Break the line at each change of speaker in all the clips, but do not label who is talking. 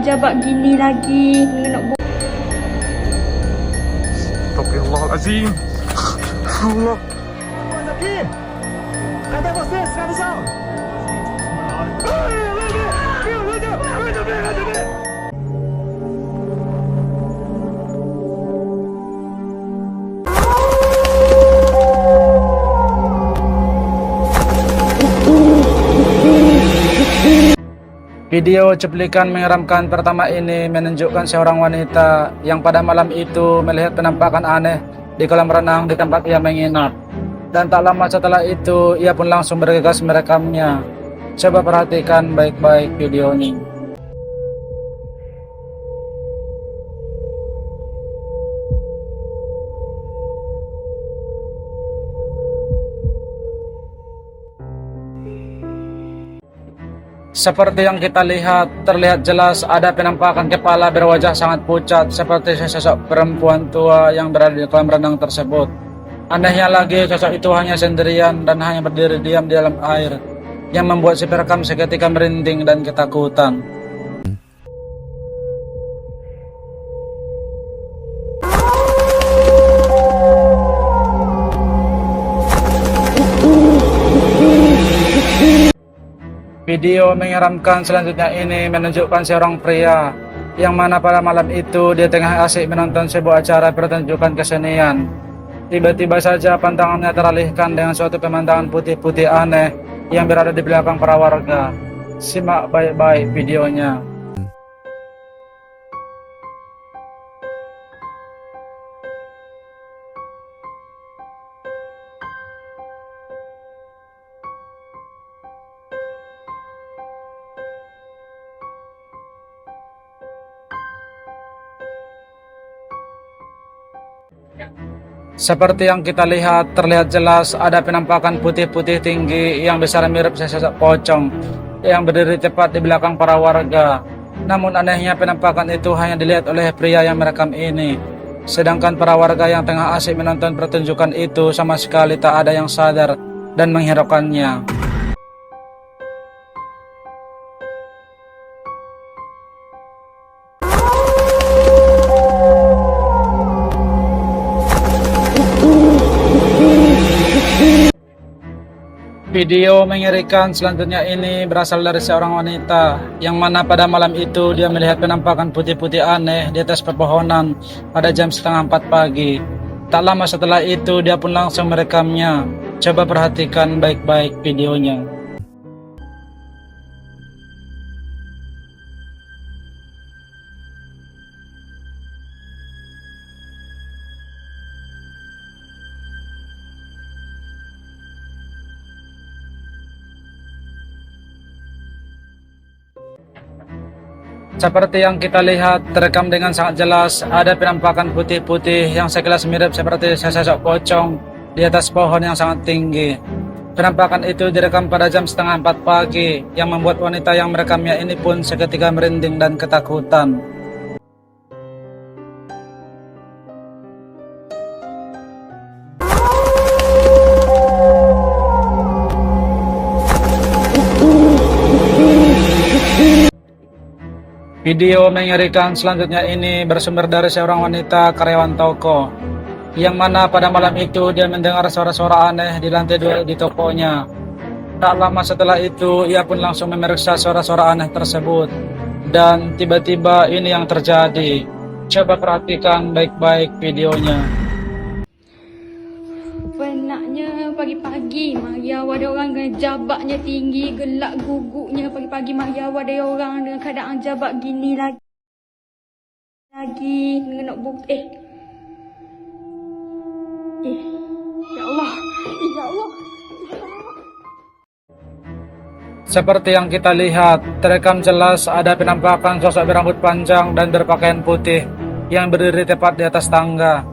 jabak gini lagi.
Astagfirullahaladzim. Allah.
Aqui! Cadê vocês, cabeção?
Video cuplikan menyeramkan pertama ini menunjukkan seorang wanita yang pada malam itu melihat penampakan aneh di kolam renang di tempat ia menginap. Dan tak lama setelah itu, ia pun langsung bergegas merekamnya. Coba perhatikan baik-baik video ini. Seperti yang kita lihat, terlihat jelas ada penampakan kepala berwajah sangat pucat seperti sesosok perempuan tua yang berada di kolam renang tersebut. Anehnya lagi, sosok itu hanya sendirian dan hanya berdiri diam di dalam air, yang membuat si perekam seketika merinding dan ketakutan. Video menyeramkan selanjutnya ini menunjukkan seorang pria yang mana pada malam itu dia tengah asik menonton sebuah acara pertunjukan kesenian. Tiba-tiba saja pandangannya teralihkan dengan suatu pemandangan putih-putih aneh yang berada di belakang para warga. Simak baik-baik videonya. Seperti yang kita lihat, terlihat jelas ada penampakan putih-putih tinggi yang besar mirip sesosok pocong yang berdiri tepat di belakang para warga. Namun anehnya penampakan itu hanya dilihat oleh pria yang merekam ini. Sedangkan para warga yang tengah asik menonton pertunjukan itu sama sekali tak ada yang sadar dan menghiraukannya. Video mengerikan selanjutnya ini berasal dari seorang wanita yang mana pada malam itu dia melihat penampakan putih-putih aneh di atas pepohonan pada jam 3:30 pagi. Tak lama setelah itu dia pun langsung merekamnya. Coba perhatikan baik-baik videonya. Seperti yang kita lihat, terekam dengan sangat jelas ada penampakan putih-putih yang sekilas mirip seperti sesosok pocong di atas pohon yang sangat tinggi. Penampakan itu direkam pada jam 3:30 pagi yang membuat wanita yang merekamnya ini pun seketika merinding dan ketakutan. Video mengerikan selanjutnya ini bersumber dari seorang wanita karyawan toko yang mana pada malam itu dia mendengar suara-suara aneh di lantai 2 di tokonya. Tak lama setelah itu ia pun langsung memeriksa suara-suara aneh tersebut dan tiba-tiba ini yang terjadi. Coba perhatikan baik-baik videonya.
Penatnya pagi-pagi Mariaw ada orang dengan jabaknya tinggi, gelak guguknya pagi-pagi Mariaw ada orang dengan keadaan jabak gini lagi dengan notebook. Ya Allah, ya Allah.
Seperti yang kita lihat, terekam jelas ada penampakan sosok berambut panjang dan berpakaian putih yang berdiri tepat di atas tangga.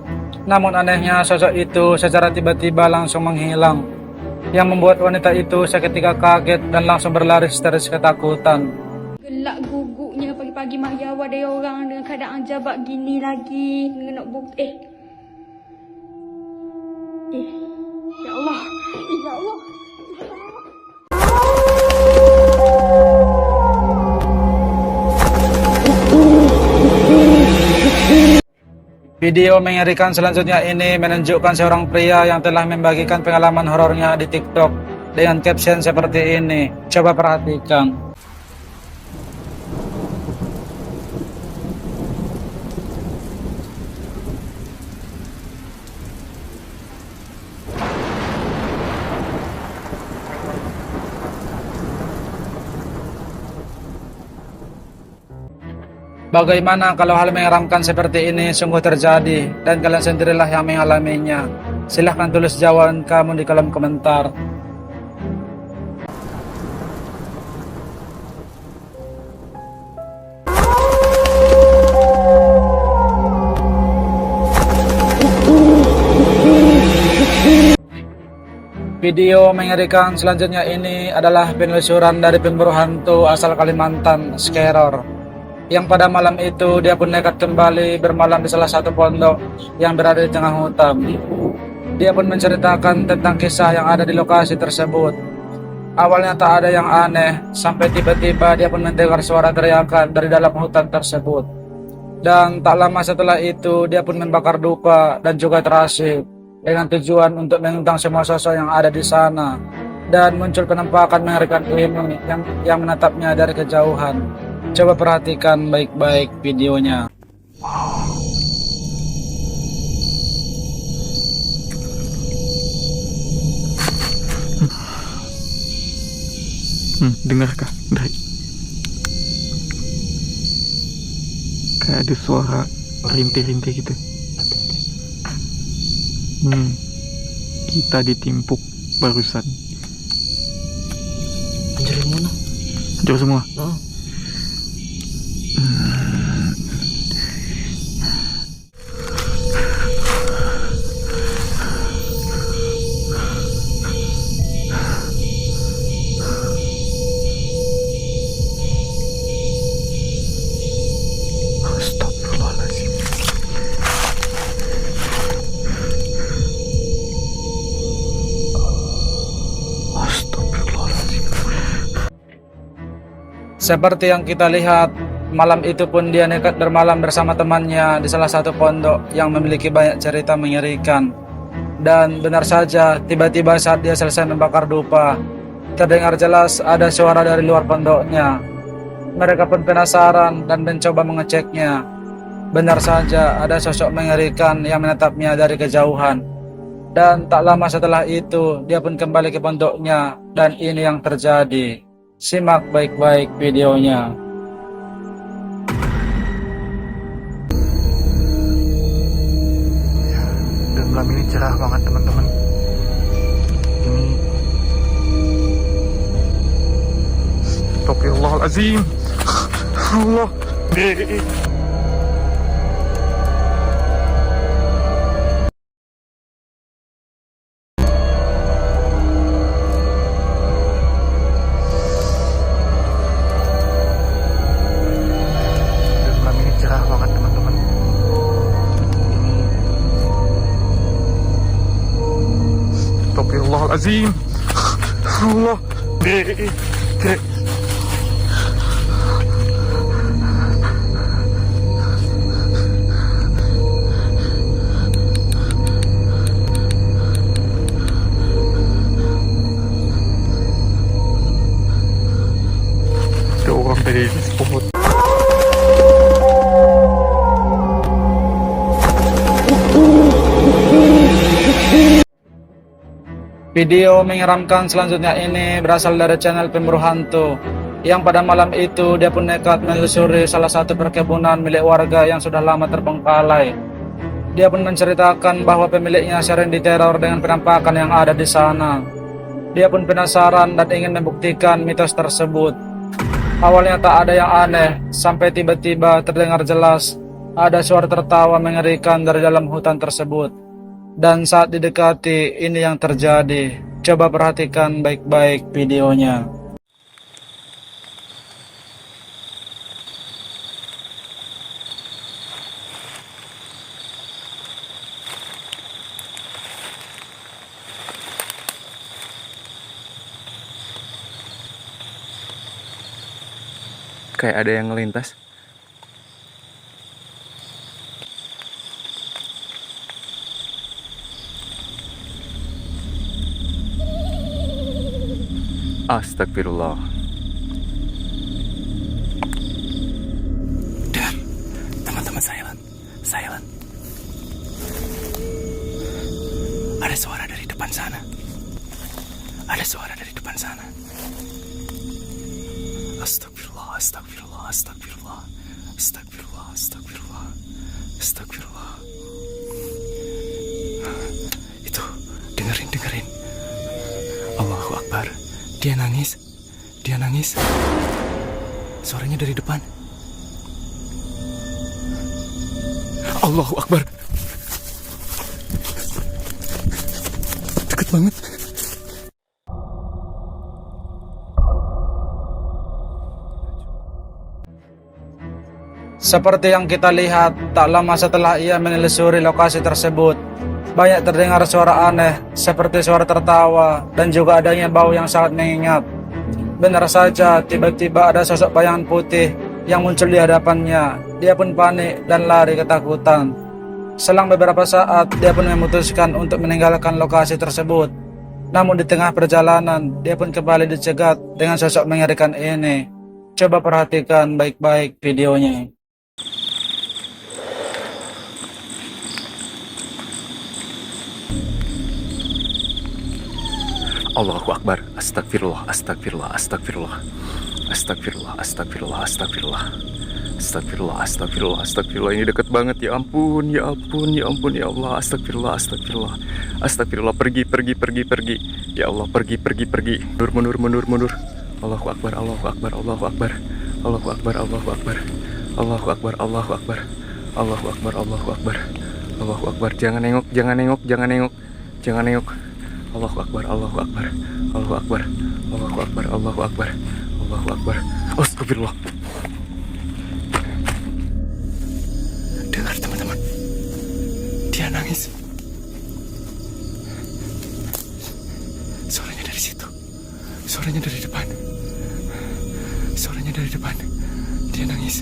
Namun anehnya sosok itu secara tiba-tiba langsung menghilang, yang membuat wanita itu seketika kaget dan langsung berlari histeris ketakutan.
Gelak guguknya pagi-pagi Mariaw ada orang dengan keadaan jabak gini lagi dengan notebook. Ya Allah, ya Allah.
Video mengerikan selanjutnya ini menunjukkan seorang pria yang telah membagikan pengalaman horornya di TikTok dengan caption seperti ini. Coba perhatikan. Bagaimana kalau hal menyeramkan seperti ini sungguh terjadi dan kalian sendirilah yang mengalaminya? Silahkan tulis jawaban kamu di kolom komentar. Video mengerikan selanjutnya ini adalah penelusuran dari pemburu hantu asal Kalimantan, Skeror, yang pada malam itu dia pun nekat kembali bermalam di salah satu pondok yang berada di tengah hutan. Dia pun menceritakan tentang kisah yang ada di lokasi tersebut. Awalnya tak ada yang aneh, sampai tiba-tiba dia pun mendengar suara teriakan dari dalam hutan tersebut. Dan tak lama setelah itu dia pun membakar dupa dan juga terasi dengan tujuan untuk mengundang semua sosok yang ada di sana. Dan muncul penampakan mengerikan ini yang menatapnya dari kejauhan. Coba perhatikan baik-baik videonya.
Dengarkah dari kayak ada suara rintih-rintih gitu. Kita ditimpuk barusan.
Anjir yang mana?
Hancur semua.
Oh.
Astagfirullahaladzim. Astagfirullahaladzim.
Seperti yang kita lihat, malam itu pun dia nekat bermalam bersama temannya di salah satu pondok yang memiliki banyak cerita mengerikan. Dan benar saja, tiba-tiba saat dia selesai membakar dupa, terdengar jelas ada suara dari luar pondoknya. Mereka pun penasaran dan mencoba mengeceknya. Benar saja, ada sosok mengerikan yang menatapnya dari kejauhan. Dan tak lama setelah itu, dia pun kembali ke pondoknya, dan ini yang terjadi. Simak baik-baik videonya.
Dan malam ini cerah banget teman-teman. Ini Astagfirullahaladzim. Allah. Dan malam ini cerah banget teman-teman. Ini Astagfirullahaladzim. Allah. Ada orang dari pohon.
Video menyeramkan selanjutnya ini berasal dari channel pemburu hantu, yang pada malam itu dia pun nekat menelusuri salah satu perkebunan milik warga yang sudah lama terbengkalai. Dia pun menceritakan bahwa pemiliknya sering diteror dengan penampakan yang ada di sana. Dia pun penasaran dan ingin membuktikan mitos tersebut. Awalnya tak ada yang aneh, sampai tiba-tiba terdengar jelas ada suara tertawa mengerikan dari dalam hutan tersebut. Dan saat didekati, ini yang terjadi. Coba perhatikan baik-baik videonya.
Kayak ada yang ngelintas.
Astagfirullah.
Dengar, teman-teman silent. Ada suara dari depan sana. Astagfirullah. Itu, dengerin. Allahu Akbar. Dia nangis. Suaranya dari depan. Allahu Akbar. Deket banget.
Seperti yang kita lihat, tak lama setelah ia menelusuri lokasi tersebut, banyak terdengar suara aneh seperti suara tertawa dan juga adanya bau yang sangat mengingat. Benar saja, tiba-tiba ada sosok bayangan putih yang muncul di hadapannya. Dia pun panik dan lari ketakutan. Selang beberapa saat, dia pun memutuskan untuk meninggalkan lokasi tersebut. Namun di tengah perjalanan, dia pun kembali dicegat dengan sosok mengerikan ini. Coba perhatikan baik-baik videonya.
Allahu Akbar. Astagfirullah. Ini dekat banget. Ya ampun ya Allah. Astagfirullah. Pergi. Ya Allah, pergi. Mundur. Allahu Akbar. Jangan nengok. Allahu Akbar. Astagfirullah.
Dengar teman-teman. Dia nangis. Suaranya dari situ. Suaranya dari depan. Dia nangis.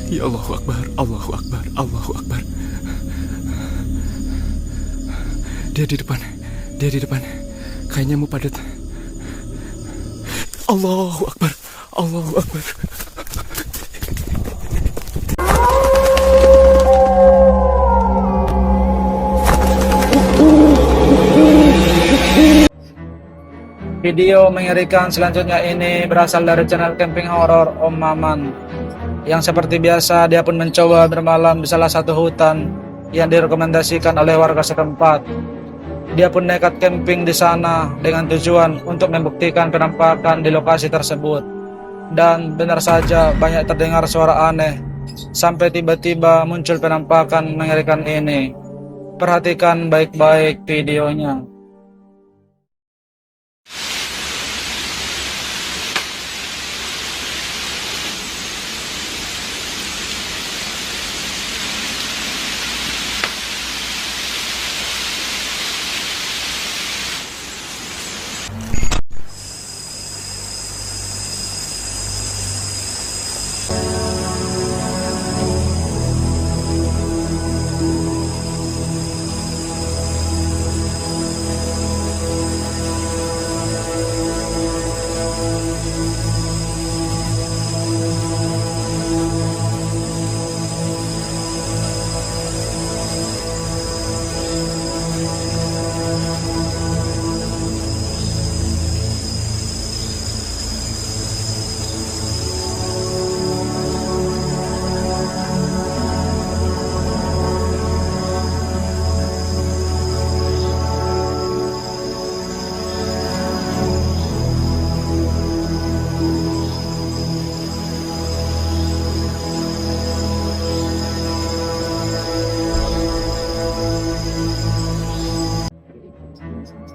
Ya Allahu Akbar. Dia di depan. Kayaknya mau padat. Allahu Akbar.
Video mengerikan selanjutnya ini berasal dari channel camping horor Om Maman. Yang seperti biasa, dia pun mencoba bermalam di salah satu hutan yang direkomendasikan oleh warga setempat. Dia pun nekat camping di sana dengan tujuan untuk membuktikan penampakan di lokasi tersebut. Dan benar saja, banyak terdengar suara aneh sampai tiba-tiba muncul penampakan mengerikan ini. Perhatikan baik-baik videonya.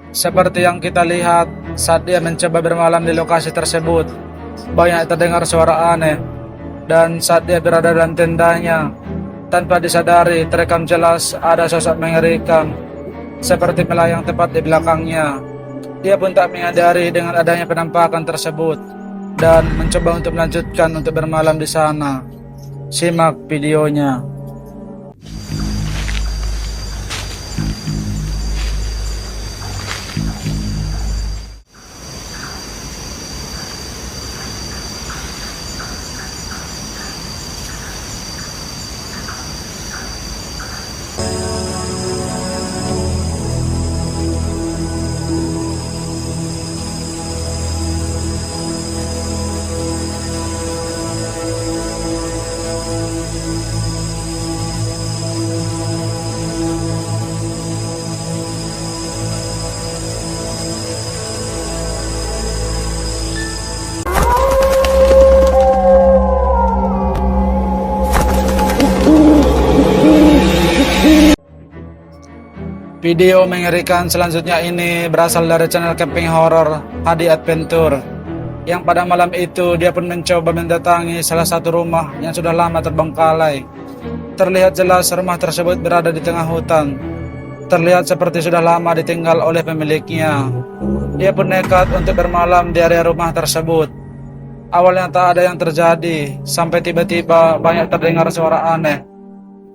Seperti yang kita lihat saat dia mencoba bermalam di lokasi tersebut, banyak terdengar suara aneh. Dan saat dia berada dalam tendanya, tanpa disadari terekam jelas ada sosok mengerikan seperti melayang tepat di belakangnya. Dia pun tak menyadari dengan adanya penampakan tersebut dan mencoba untuk melanjutkan untuk bermalam di sana. Simak videonya. Video mengerikan selanjutnya ini berasal dari channel camping horror Hadi Adventure, yang pada malam itu dia pun mencoba mendatangi salah satu rumah yang sudah lama terbengkalai. Terlihat jelas rumah tersebut berada di tengah hutan. Terlihat seperti sudah lama ditinggal oleh pemiliknya. Dia pun nekat untuk bermalam di area rumah tersebut. Awalnya tak ada yang terjadi, sampai tiba-tiba banyak terdengar suara aneh.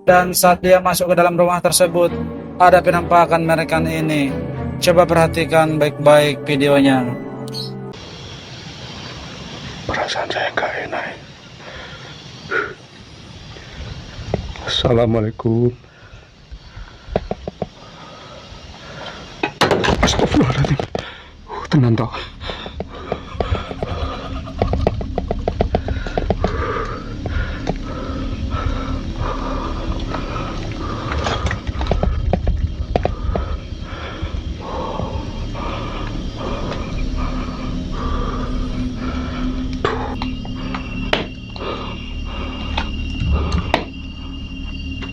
Dan saat dia masuk ke dalam rumah tersebut, ada penampakan mengerikan ini. Coba perhatikan baik-baik videonya.
Perasaan saya nggak enak. Assalamualaikum. Astagfirullahaladzim. Tenang toh.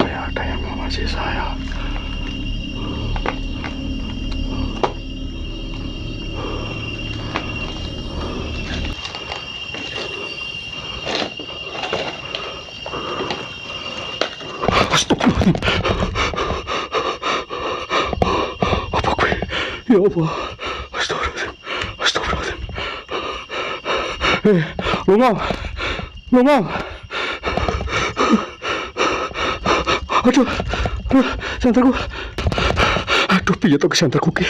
Kayak ada yang mengawasi saya. Astagfirullahaladzim. Apa gue? Ya Allah. Astagfirullahaladzim. Astagfirullahaladzim. Longam. Longam. Aduh. Santarku. Aduh, piye to santarku ki.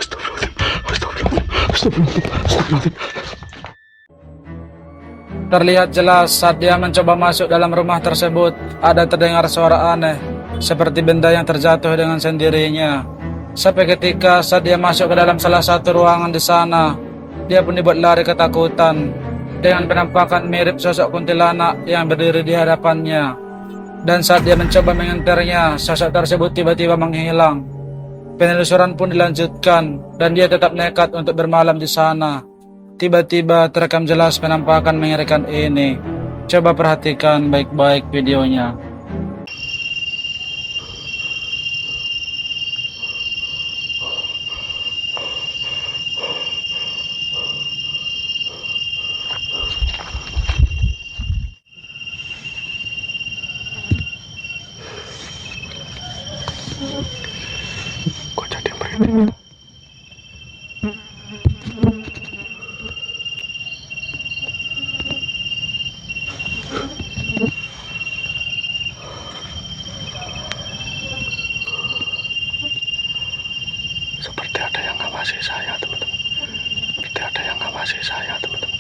Astagfirullahaladzim. Astagfirullahaladzim. Astagfirullahaladzim. Astagfirullahaladzim.
Terlihat jelas saat dia mencoba masuk dalam rumah tersebut, ada terdengar suara aneh, seperti benda yang terjatuh dengan sendirinya. Sampai ketika saat dia masuk ke dalam salah satu ruangan di sana, dia pun dibuat lari ketakutan, dengan penampakan mirip sosok kuntilanak yang berdiri di hadapannya. Dan saat dia mencoba mengenternya, sosok tersebut tiba-tiba menghilang. Penelusuran pun dilanjutkan, dan dia tetap nekat untuk bermalam di sana. Tiba-tiba terekam jelas penampakan mengerikan ini. Coba perhatikan baik-baik videonya.
Kok jadi merinding? Seperti ada yang ngawasi saya, teman-teman. Seperti ada yang ngawasi saya, teman-teman.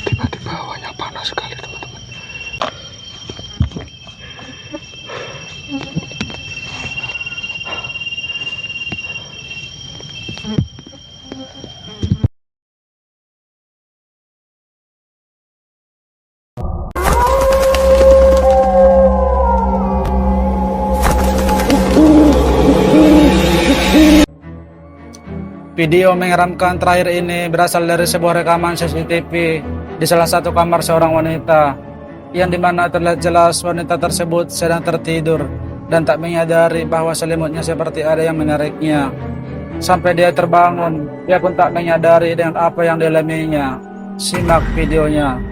Tiba-tiba hawanya panas sekali, teman-teman.
Video menyeramkan terakhir ini berasal dari sebuah rekaman CCTV di salah satu kamar seorang wanita, yang dimana terlihat jelas wanita tersebut sedang tertidur dan tak menyadari bahwa selimutnya seperti ada yang menariknya. Sampai dia terbangun, dia pun tak menyadari dengan apa yang dialaminya. Simak videonya.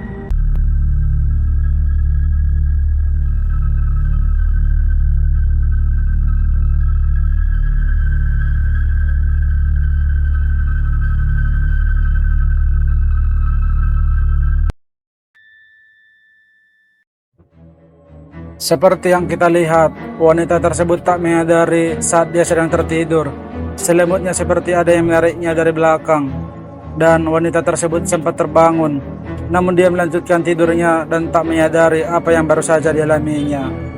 Seperti yang kita lihat, wanita tersebut tak menyadari saat dia sedang tertidur. Selimutnya seperti ada yang menariknya dari belakang. Dan wanita tersebut sempat terbangun, namun dia melanjutkan tidurnya dan tak menyadari apa yang baru saja dialaminya.